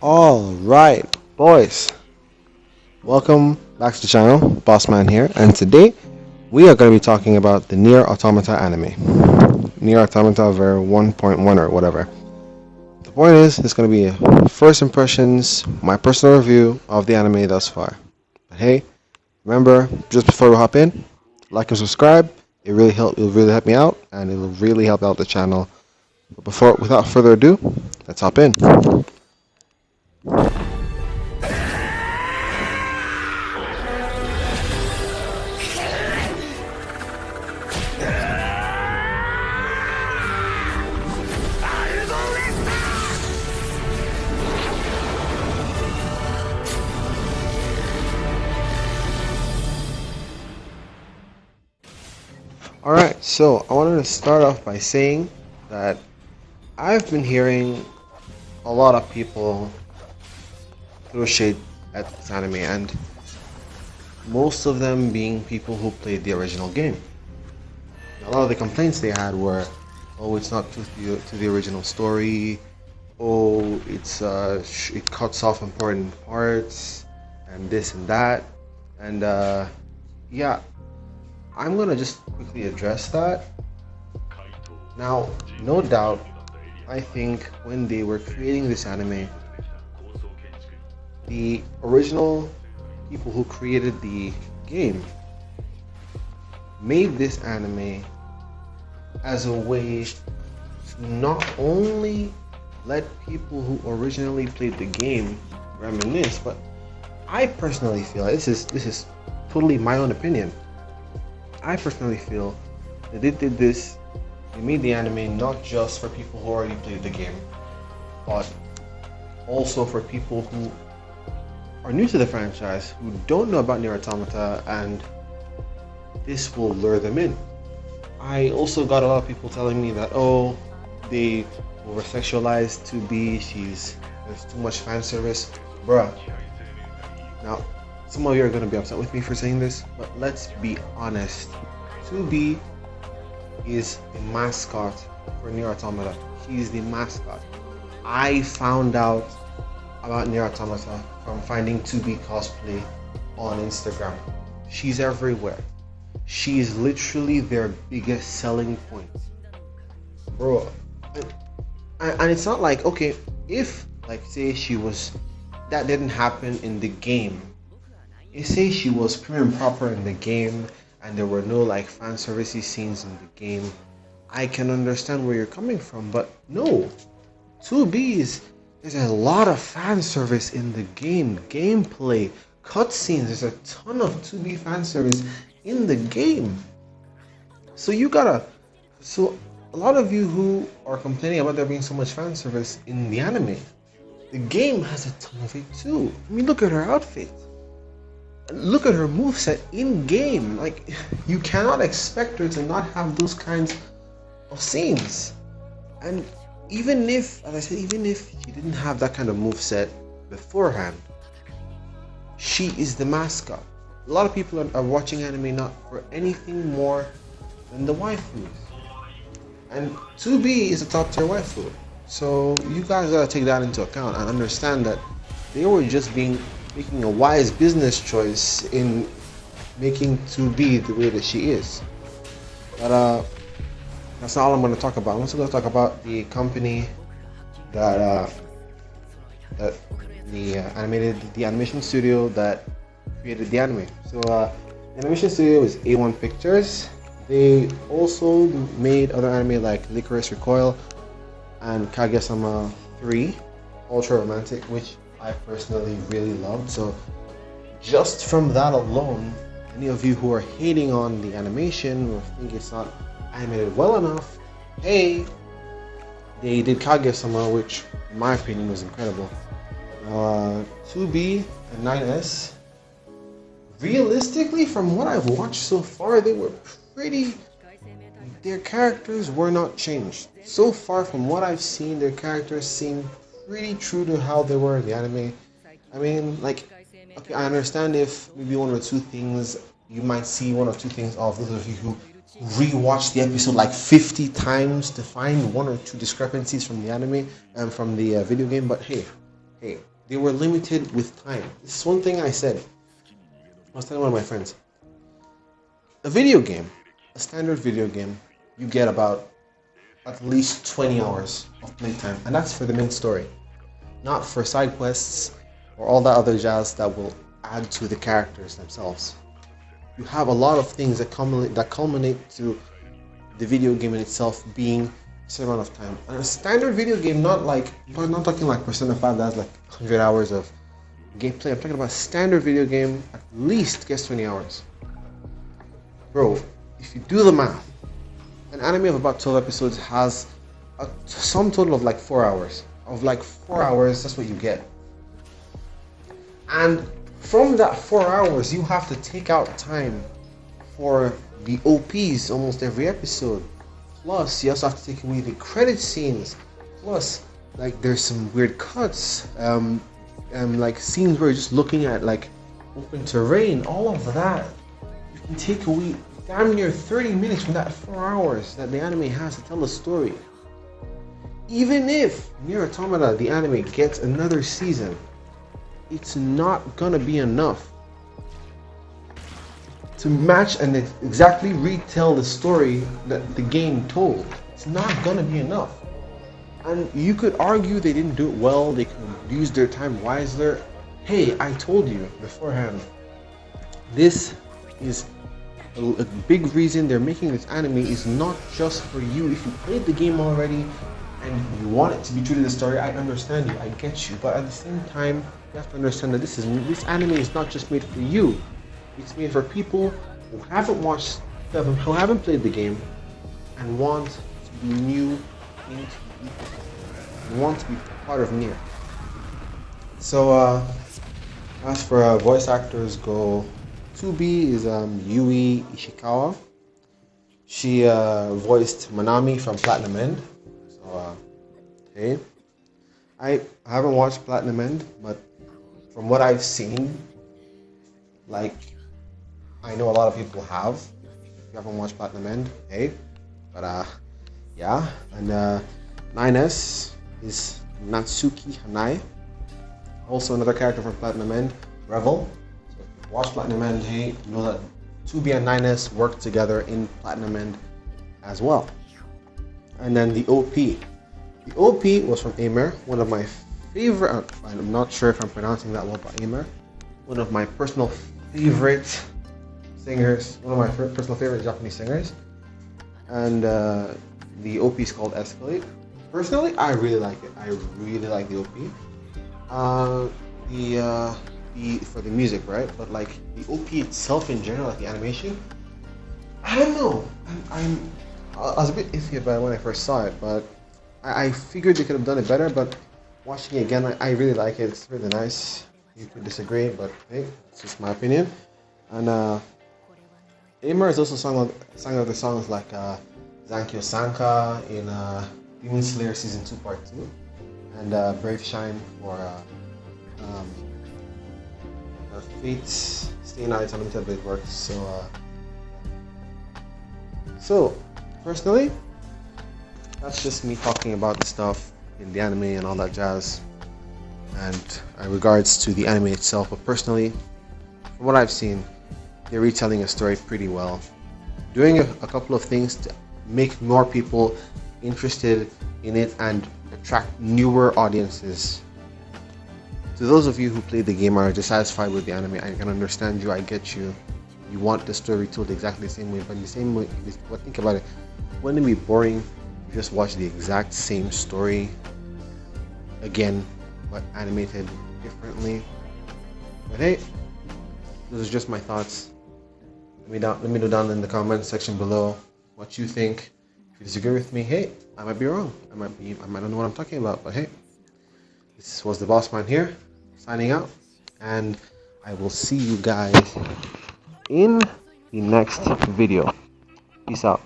All right, boys. Welcome back to the channel. Bossman here, and today we are going to be talking about the Nier Automata anime. Nier Automata ver 1.1 or whatever. The point is, it's going to be a first impressions, my personal review of the anime thus far. But hey, remember, just before we hop in, like and subscribe. It'll really help me out, and it'll really help out the channel. But without further ado, let's hop in. Alright, so I wanted to start off by saying that I've been hearing a lot of people throw shade at this anime, and most of them being people who played the original game. A lot of the complaints they had were, oh, it's not to the original story, oh, it cuts off important parts, and this and that, and yeah, I'm gonna just quickly address that. Now, no doubt, I think when they were creating this anime, the original people who created the game made this anime as a way to not only let people who originally played the game reminisce, but I personally feel this is totally my own opinion. I personally feel that they made the anime not just for people who already played the game, but also for people who are new to the franchise, who don't know about Nier Automata, and this will lure them in. I also got a lot of people telling me that, oh, they over sexualized 2B, there's too much fan service. Bruh. Now, some of you are going to be upset with me for saying this, but let's be honest. 2B is the mascot for Nier Automata. He's the mascot. I found out about Nier Automata from finding 2B cosplay on Instagram. She's everywhere. She's literally their biggest selling point. Bro. And it's not like, okay, if, like, say that didn't happen in the game. Say she was prim and proper in the game and there were no like fan servicey scenes in the game, I can understand where you're coming from, but no. 2B's, there's a lot of fan service in the game, gameplay, cutscenes, there's a ton of 2B fan service in the game. So a lot of you who are complaining about there being so much fan service in the anime, the game has a ton of it too. I mean, look at her outfit. Look at her moveset in game. Like, you cannot expect her to not have those kinds of scenes. And even if, as I said, even if she didn't have that kind of moveset beforehand, she is the mascot. A lot of people are watching anime not for anything more than the waifus. And 2B is a top tier waifu. So you guys gotta take that into account and understand that they were just making a wise business choice in making 2B the way that she is. But that's not all I'm going to talk about. I'm also going to talk about the company that the animation studio that created the anime. So the animation studio is A1 Pictures. They also made other anime like Licorice Recoil and Kaguya-sama 3, Ultra Romantic, which I personally really loved. So just from that alone, any of you who are hating on the animation or think it's not animated well enough, hey, they did Kaguya-sama, which in my opinion was incredible. 2B and 9S, realistically from what I've watched so far, their characters were not changed. So far from what I've seen, their characters seem pretty true to how they were in the anime. I mean, like, okay, I understand if maybe one or two things, you might see one or two things off. Those of you who rewatch the episode like 50 times to find one or two discrepancies from the anime and from the video game, but hey, hey, they were limited with time. This is one thing I said. I was telling one of my friends. A video game, a standard video game, you get about at least 20 hours of playtime, and that's for the main story, not for side quests or all that other jazz that will add to the characters themselves. You have a lot of things that culminate to the video game in itself being a certain amount of time. And a standard video game, we're not talking like Persona 5 that has like 100 hours of gameplay. I'm talking about a standard video game at least gets 20 hours. Bro, if you do the math, an anime of about 12 episodes has a sum total of like 4 hours. Of like 4 hours, that's what you get. And from that 4 hours, you have to take out time for the OPs almost every episode. Plus, you also have to take away the credit scenes. Plus, like there's some weird cuts, like scenes where you're just looking at like open terrain. All of that, you can take away damn near 30 minutes from that 4 hours that the anime has to tell a story. Even if Nier Automata, the anime, gets another season, it's not gonna be enough to match and exactly retell the story that the game told. It's not gonna be enough. And you could argue they didn't do it well, they could use their time wiser. Hey, I told you beforehand, this is a big reason they're making this anime is not just for you. If you played the game already and you want it to be true to the story, I understand you, I get you. But at the same time, you have to understand that this anime is not just made for you. It's made for people who haven't played the game and want to be new and want to be part of Nier. So as for voice actors go, 2B is Yui Ishikawa. She voiced Manami from Platinum End. So okay, I haven't watched Platinum End, but from what I've seen, like, I know a lot of people have. If you haven't watched Platinum End, hey, but yeah. And 9S is Natsuki Hanai, also another character from Platinum End, Revel. So if you watch Platinum End, hey, you know that 2B and 9S work together in Platinum End as well. And then the OP. The OP was from Aimer, one of my favorite, I'm not sure if I'm pronouncing that well, but Aimer, one of my personal favorite singers, one of my personal favorite Japanese singers. And the OP is called Escalate. Personally, I really like it. I really like the OP. For the music, right? But like the OP itself in general, like the animation, I don't know. I was a bit iffy about it when I first saw it, but I figured they could have done it better. But watching it again, I really like it. It's really nice. You could disagree, but hey, it's just my opinion. And Aimer has also sang other songs like Zankyo Sanka in Demon Slayer Season 2 Part 2, and Brave Shine for Fate's Stay Night Unlimited Blade Works. So personally, that's just me talking about the stuff in the anime and all that jazz, and in regards to the anime itself. But personally, from what I've seen, they're retelling a story pretty well, doing a couple of things to make more people interested in it and attract newer audiences. To those of you who played the game and are dissatisfied with the anime, I can understand you, I get you. You want the story told exactly the same way, but in the same way, but think about it, wouldn't it be boring if you just watch the exact same story again, but animated differently? But hey, those are just my thoughts. Let me know down in the comments section below what you think. If you disagree with me, hey, I might be wrong. I might not know what I'm talking about, but hey, this was the Boss Man here, signing out, and I will see you guys in the next video. Peace out.